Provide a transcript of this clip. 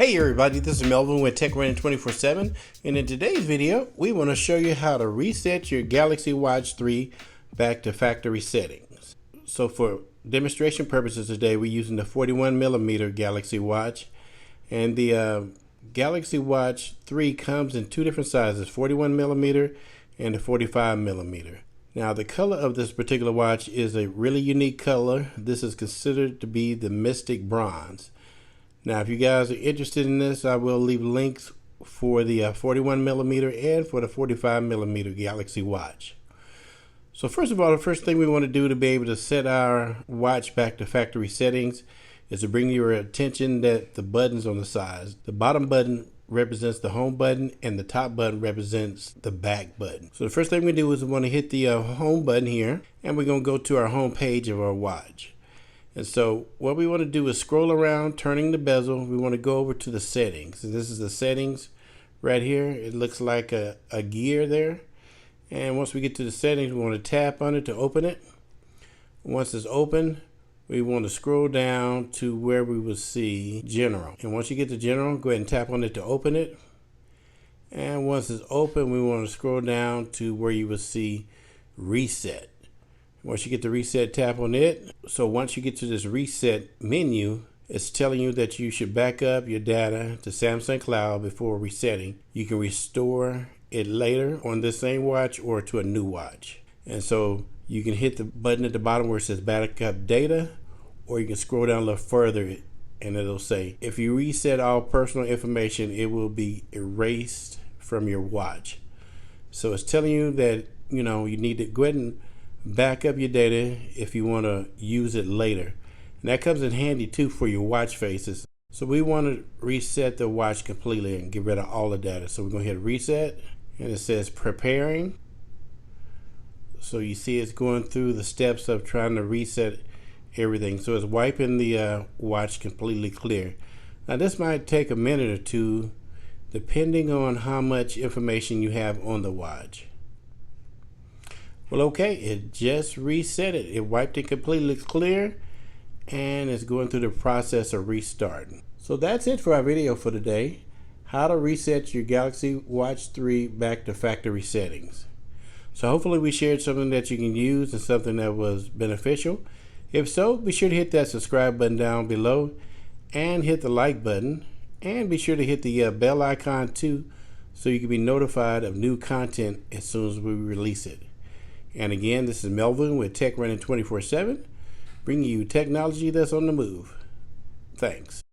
Hey everybody, this is Melvin with Tech Running 24/7, and in today's video we want to show you how to reset your Galaxy Watch 3 back to factory settings. So for demonstration purposes today, we're using the 41mm Galaxy Watch, and the Galaxy Watch 3 comes in two different sizes, 41mm and the 45mm. Now the color of this particular watch is a really unique color. This is considered to be the Mystic Bronze. Now, if you guys are interested in this, I will leave links for the 41mm and for the 45mm Galaxy Watch. So first of all, the first thing we want to do to be able to set our watch back to factory settings is to bring your attention that the buttons on the sides. The bottom button represents the home button and the top button represents the back button. So the first thing we do is we want to hit the home button here, and we're going to go to our home page of our watch. And so what we want to do is scroll around, turning the bezel. We want to go over to the settings. And this is the settings right here. It looks like a gear there. And once we get to the settings, we want to tap on it to open it. Once it's open, we want to scroll down to where we will see general. And once you get to general, go ahead and tap on it to open it. And once it's open, we want to scroll down to where you will see reset. Once you get the reset, tap on it. So once you get to this reset menu, it's telling you that you should back up your data to Samsung Cloud before resetting. You can restore it later on this same watch or to a new watch. And so you can hit the button at the bottom where it says back up data, or you can scroll down a little further and it'll say, if you reset all personal information, it will be erased from your watch. So it's telling you that, you need to go ahead and back up your data if you want to use it later. And that comes in handy too for your watch faces. So we want to reset the watch completely and get rid of all the data. So we're going to hit reset, and it says preparing. So you see it's going through the steps of trying to reset everything. So it's wiping the watch completely clear. Now this might take a minute or two depending on how much information you have on the watch. Well, okay, it just reset it. It wiped it completely clear, and it's going through the process of restarting. So that's it for our video for today. How to reset your Galaxy Watch 3 back to factory settings. So hopefully we shared something that you can use and something that was beneficial. If so, be sure to hit that subscribe button down below and hit the like button. And be sure to hit the bell icon too, so you can be notified of new content as soon as we release it. And again, this is Melvin with Tech Running 24/7, bringing you technology that's on the move. Thanks.